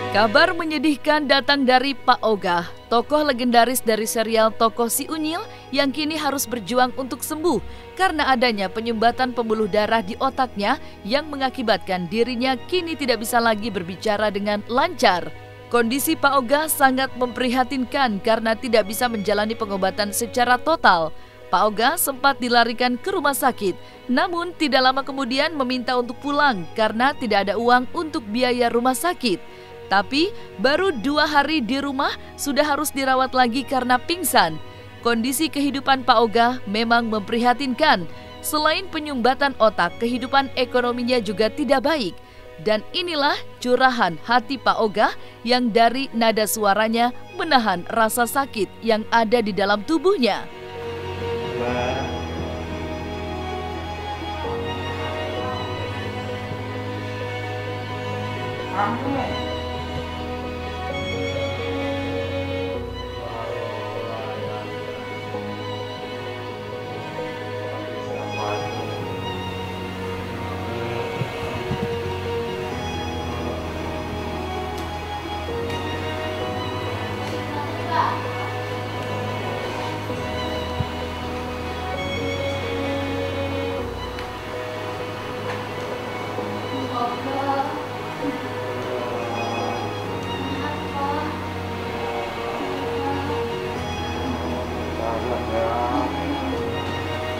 Kabar menyedihkan datang dari Pak Ogah, tokoh legendaris dari serial Tokoh Si Unyil yang kini harus berjuang untuk sembuh karena adanya penyumbatan pembuluh darah di otaknya yang mengakibatkan dirinya kini tidak bisa lagi berbicara dengan lancar. Kondisi Pak Ogah sangat memprihatinkan karena tidak bisa menjalani pengobatan secara total. Pak Ogah sempat dilarikan ke rumah sakit, namun tidak lama kemudian meminta untuk pulang karena tidak ada uang untuk biaya rumah sakit. Tapi baru 2 hari di rumah sudah harus dirawat lagi karena pingsan. Kondisi kehidupan Pak Ogah memang memprihatinkan. Selain penyumbatan otak, kehidupan ekonominya juga tidak baik. Dan inilah curahan hati Pak Ogah yang dari nada suaranya menahan rasa sakit yang ada di dalam tubuhnya.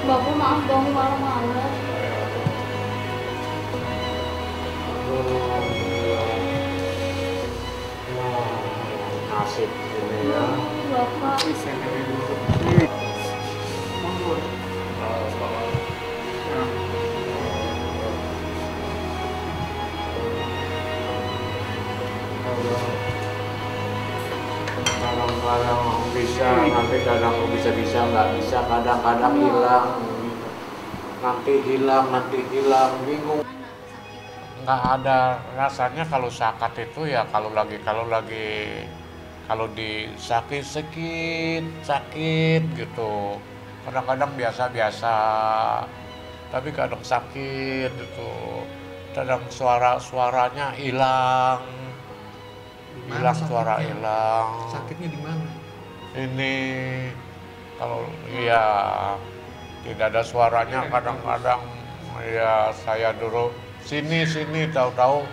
Bapak maaf dong malam-malam. Nasib ini ya. Bapak. Kadang-kadang bisa, nanti kadang bisa nggak bisa, kadang-kadang hilang, nanti hilang, bingung. Nggak ada rasanya kalau sakit itu ya kalau sakit gitu. Kadang-kadang biasa-biasa, tapi kadang sakit gitu. Kadang suaranya hilang. Suara hilang. Sakitnya di mana? Ini kalau ya tidak ada suaranya kadang-kadang ya saya dulu sini tahu-tahu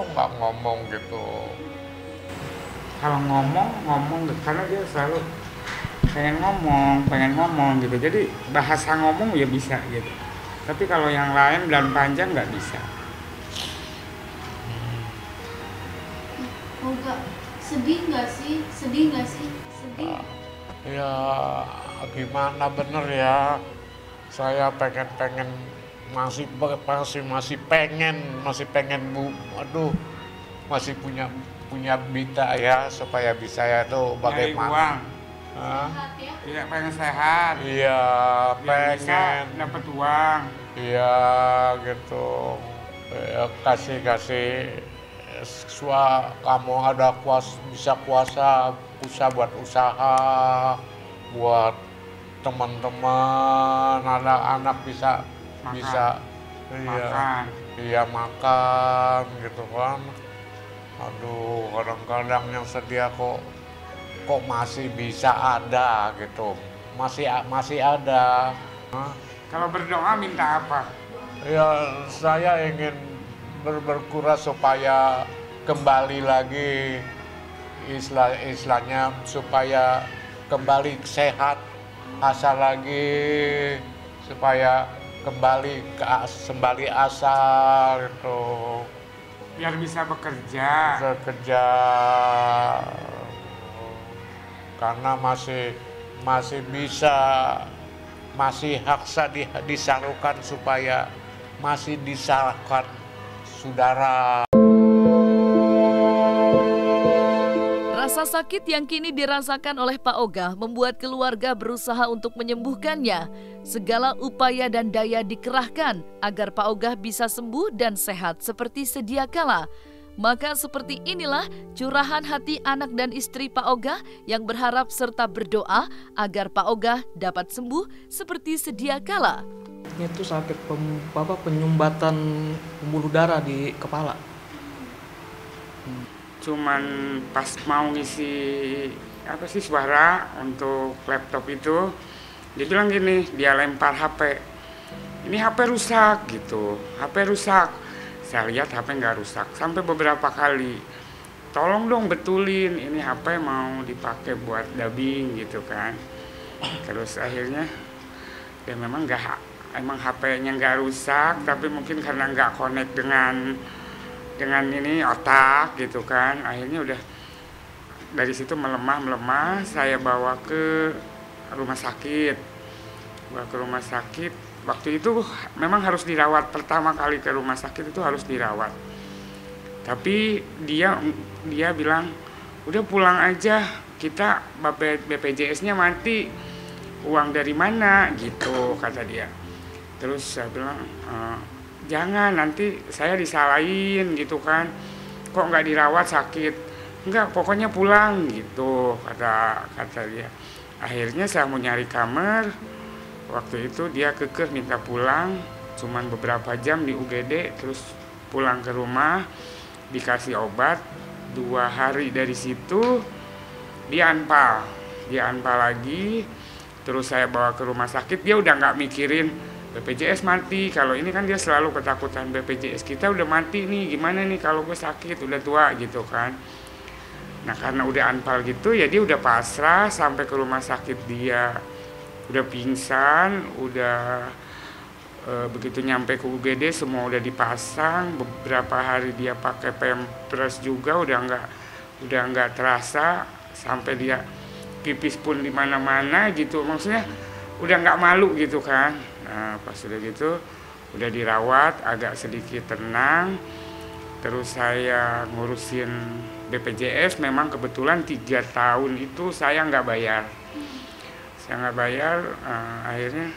nggak ngomong gitu. Kalau ngomong karena dia selalu pengen ngomong gitu. Jadi bahasa ngomong ya bisa gitu. Tapi kalau yang lain dan panjang nggak bisa. Enggak, sedih nggak sih? Sedih. Ya gimana bener ya, saya pengen masih pengen bu, aduh masih punya bita ya supaya bisa ya tuh bagaimana. Sehat ya? Iya pengen sehat. Iya pengen dapat uang. Iya gitu, kasih kamu ada bisa kuasa buat usaha, buat teman-teman, anak-anak bisa makan gitu kan. Aduh kadang-kadang yang sedia kok masih bisa ada gitu, masih ada. Kalau berdoa minta apa? Ya saya ingin berkurang supaya kembali lagi istilahnya supaya kembali sehat asa lagi, supaya kembali asal itu biar bisa bekerja karena masih bisa haksa disalurkan supaya masih disalurkan saudara. Rasa sakit yang kini dirasakan oleh Pak Ogah membuat keluarga berusaha untuk menyembuhkannya. Segala upaya dan daya dikerahkan agar Pak Ogah bisa sembuh dan sehat seperti sedia kala. Maka seperti inilah curahan hati anak dan istri Pak Ogah yang berharap serta berdoa agar Pak Ogah dapat sembuh seperti sedia kala. Itu sakit penyumbatan pembuluh darah di kepala. Cuman pas mau ngisi suara untuk laptop itu, dia bilang gini, dia lempar HP. Ini HP rusak gitu, HP rusak. Saya lihat HP nggak rusak, sampai beberapa kali. Tolong dong betulin, ini HP mau dipakai buat dubbing gitu kan. Terus akhirnya, ya memang emang HP-nya nggak rusak, tapi mungkin karena nggak connect dengan ini otak gitu kan. Akhirnya udah dari situ melemah, saya bawa ke rumah sakit. Waktu itu memang harus dirawat, pertama kali ke rumah sakit itu harus dirawat. Tapi dia bilang, udah pulang aja, kita BPJS-nya mati, uang dari mana gitu kata dia. Terus saya bilang, jangan, nanti saya disalahin gitu kan, kok nggak dirawat sakit. Enggak, pokoknya pulang gitu kata dia. Akhirnya saya mau nyari kamar. Waktu itu dia kekeh minta pulang, cuman beberapa jam di UGD, terus pulang ke rumah, dikasih obat. 2 hari dari situ dia anpal lagi. Terus saya bawa ke rumah sakit, dia udah nggak mikirin BPJS mati. Kalau ini kan dia selalu ketakutan, BPJS kita udah mati nih, gimana nih kalau gue sakit, udah tua gitu kan. Nah karena udah anpal gitu ya dia udah pasrah. Sampai ke rumah sakit dia udah pingsan, begitu nyampe ke UGD semua udah dipasang. Beberapa hari dia pakai pampers juga udah nggak terasa, sampai dia pipis pun di mana-mana gitu, maksudnya udah nggak malu gitu kan. Nah pas udah gitu udah dirawat, agak sedikit tenang. Terus saya ngurusin BPJS, memang kebetulan 3 tahun itu saya nggak bayar. Akhirnya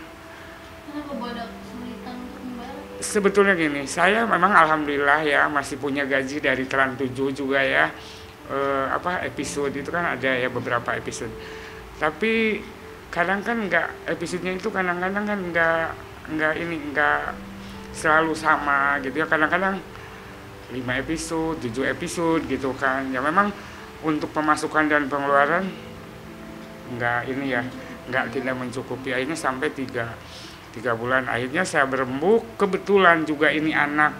Kenapa ada kesulitan untuk membayar? sebetulnya gini, saya memang alhamdulillah ya masih punya gaji dari Trans 7 juga ya. Episode itu kan ada ya beberapa episode. Tapi kadang kan episodenya itu kadang-kadang kan nggak selalu sama gitu ya. Kadang-kadang 5 episode, 7 episode gitu kan. Ya memang untuk pemasukan dan pengeluaran tidak mencukupi. Akhirnya sampai 3 bulan. Akhirnya saya berembuk. Kebetulan juga ini anak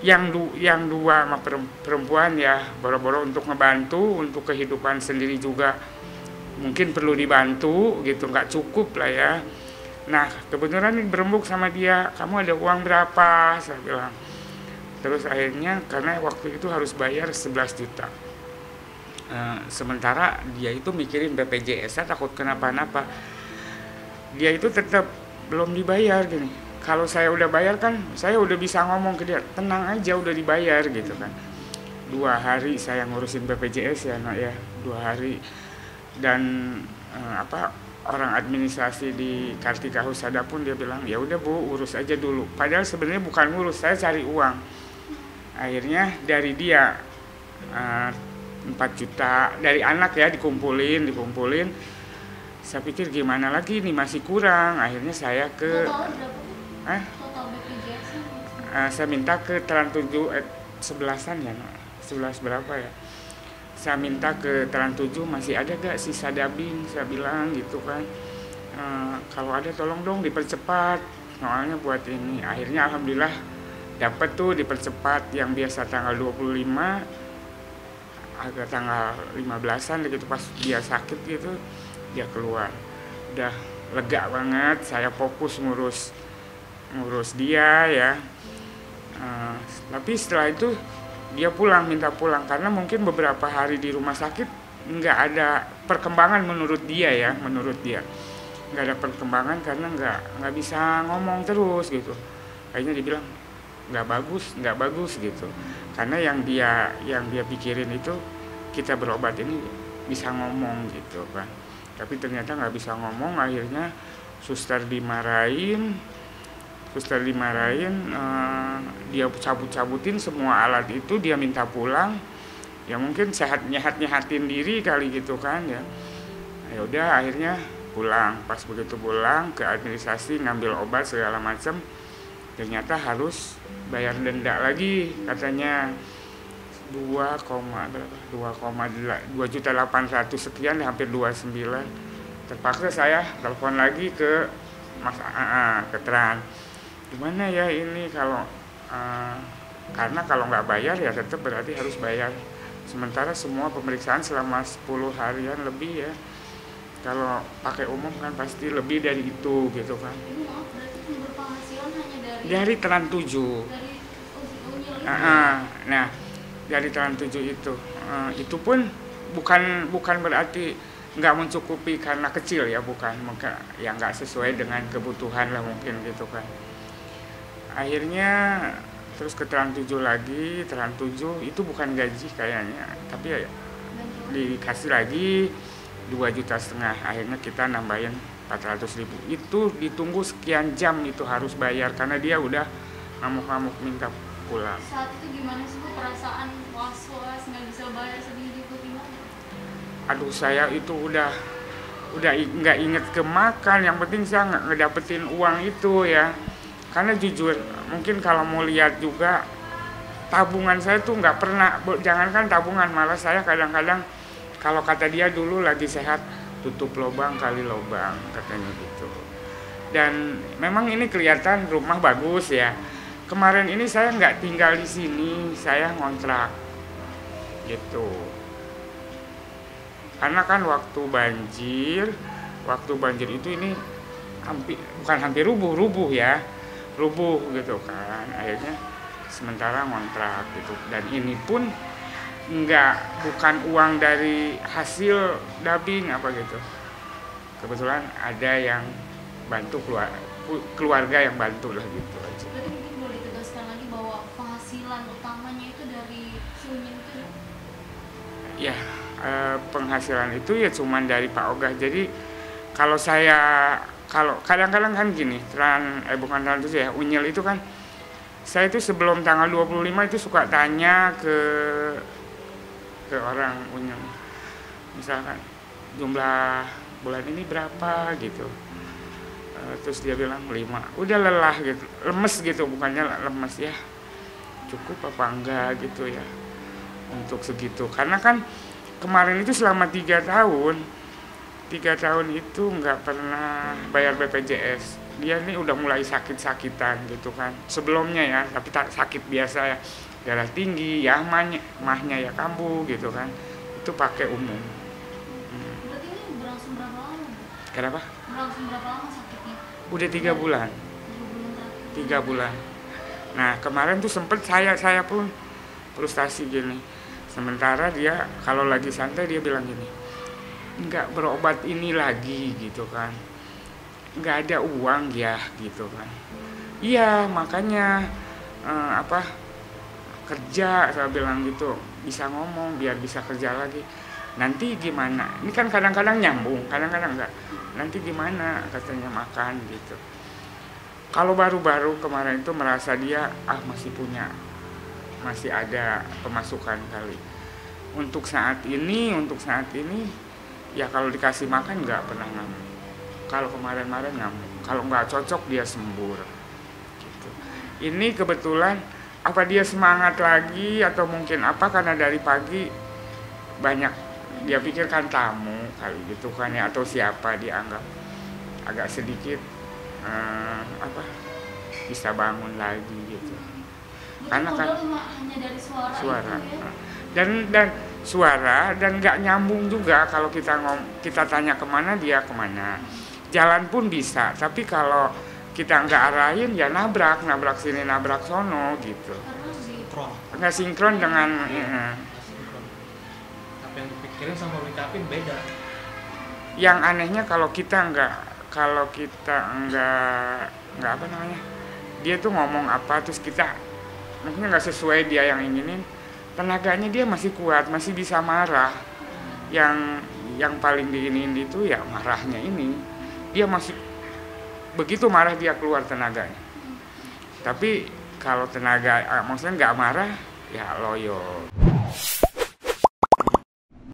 yang 2 sama perempuan ya, boro-boro untuk ngebantu, untuk kehidupan sendiri juga mungkin perlu dibantu gitu, nggak cukup lah ya. Nah kebetulan ini berembuk sama dia, kamu ada uang berapa? Saya bilang. Terus akhirnya karena waktu itu harus bayar 11 juta. Sementara dia itu mikirin BPJS, saya takut kenapa-napa. Dia itu tetap belum dibayar gini. Kalau saya udah bayar kan, saya udah bisa ngomong ke dia, tenang aja udah dibayar gitu kan. 2 hari saya ngurusin BPJS ya nak ya, 2 hari. Dan orang administrasi di Kartika Husada pun dia bilang, ya udah Bu, urus aja dulu. Padahal sebenarnya bukan ngurus, saya cari uang. Akhirnya dari dia 4 juta dari anak ya dikumpulin. Saya pikir gimana lagi nih, masih kurang. Akhirnya saya ke Total berapa? Total BPJS-nya? saya minta ke Trans 7 11-an ya, 11 berapa ya. Saya minta ke Trans 7 masih ada gak sisa dubbing, saya bilang gitu kan. Kalau ada tolong dong dipercepat, soalnya buat ini. Akhirnya alhamdulillah dapat tuh dipercepat, yang biasa tanggal 25 agak tanggal 15-an gitu, pas dia sakit gitu dia keluar. Udah lega banget, saya fokus ngurus dia ya. Tapi setelah itu dia minta pulang karena mungkin beberapa hari di rumah sakit nggak ada perkembangan menurut dia nggak ada perkembangan karena nggak bisa ngomong terus gitu. Akhirnya dia bilang nggak bagus gitu, karena yang dia pikirin itu kita berobat ini bisa ngomong gitu kan, tapi ternyata nggak bisa ngomong. Akhirnya suster dimarahin, Terus tadi dimarahin, dia cabut-cabutin semua alat itu, dia minta pulang. Ya mungkin nyehatin diri kali gitu kan ya. Ya udah akhirnya pulang. Pas begitu pulang ke administrasi ngambil obat segala macam, ternyata harus bayar denda lagi katanya 2,800 sekian, hampir 29. Terpaksa saya telepon lagi ke Mas AA, ke Tran. Gimana ya ini kalau karena kalau nggak bayar ya tetap berarti harus bayar. Sementara semua pemeriksaan selama 10 harian lebih ya. Kalau pakai umum kan pasti lebih dari itu gitu kan. Ibu maaf, berarti sumber penghasilan hanya Dari Tran 7. dari Unyil itu. Nah, dari Tran 7 itu pun bukan berarti nggak mencukupi karena kecil ya, bukan, ya nggak sesuai dengan kebutuhan lah mungkin gitu kan. Akhirnya terus ke Tran 7 lagi, Tran 7 itu bukan gaji kayaknya, tapi ya dikasih lagi 2,5 juta. Akhirnya kita nambahin 400.000. Itu ditunggu sekian jam itu harus bayar karena dia udah ngamuk-ngamuk minta pulang. Saat itu gimana sih Bu, perasaan was-was nggak bisa bayar sedih gitu gimana? Aduh, saya itu udah nggak inget ke makan, yang penting saya nggak ngedapetin uang itu ya. Karena jujur, mungkin kalau mau lihat juga tabungan saya tuh nggak pernah, jangankan tabungan, malah saya kadang-kadang kalau kata dia dulu lagi sehat, tutup lubang kali lubang katanya gitu. Dan memang ini kelihatan rumah bagus ya. Kemarin ini saya nggak tinggal di sini, saya ngontrak gitu. Karena kan waktu banjir itu ini bukan hampir rubuh ya, rubuh gitu kan. Akhirnya sementara ngontrak gitu. Dan ini pun bukan uang dari hasil dubbing apa gitu. Kebetulan ada yang bantu, keluarga yang bantu lah gitu aja. Berarti mungkin boleh ditegaskan lagi bahwa penghasilan utamanya itu dari si Unyil itu ya? Ya, penghasilan itu ya cuman dari Pak Ogah. Jadi kalau kadang-kadang kan gini, bukan Tran itu ya, Unyil itu kan, saya itu sebelum tanggal 25 itu suka tanya ke orang Unyil, misalkan jumlah bulan ini berapa gitu. Terus dia bilang 5, udah lelah gitu, lemes gitu, bukannya lemes ya, cukup apa enggak gitu ya untuk segitu. Karena kan kemarin itu selama 3 tahun itu nggak pernah bayar BPJS. Dia ini udah mulai sakit-sakitan gitu kan sebelumnya ya, tapi sakit biasa ya, darah tinggi ya, mahnya ya kambuh gitu kan, itu pakai umum. Berarti ini berlangsung berapa lama? Kenapa? Berlangsung berapa lama sakitnya? Udah 3 bulan. 3 bulan. Nah kemarin tuh sempet saya pun frustasi gini. Sementara dia kalau lagi santai dia bilang gini, nggak berobat ini lagi gitu kan, nggak ada uang ya gitu kan. Iya makanya kerja, saya bilang gitu, bisa ngomong biar bisa kerja lagi. Nanti gimana? Ini kan kadang-kadang nyambung, kadang-kadang enggak. Nanti gimana katanya makan gitu. Kalau baru-baru kemarin itu merasa dia masih ada pemasukan kali. Untuk saat ini ya kalau dikasih makan nggak pernah ngamuk. Kalau kemarin-kemarin ngamuk. Kalau nggak cocok dia sembur. Gitu. Ini kebetulan apa dia semangat lagi atau mungkin apa, karena dari pagi banyak dia pikirkan tamu kali gitu kan ya, atau siapa, dianggap agak sedikit bisa bangun lagi gitu. Karena kan hanya dari suara itu, ya? dan suara, dan nggak nyambung juga kalau kita tanya kemana dia kemana. Jalan pun bisa, tapi kalau kita nggak arahin ya nabrak sini nabrak sono gitu. Nggak sinkron dengan Apa yang dipikirin sama ucapin beda. Yang anehnya kalau kita nggak apa namanya, dia tuh ngomong apa terus kita mungkin nggak sesuai dia yang inginin, tenaganya dia masih kuat, masih bisa marah. Yang paling diinin itu ya marahnya ini, dia masih begitu marah dia keluar tenaganya. Tapi kalau tenaga maksudnya nggak marah ya loyo.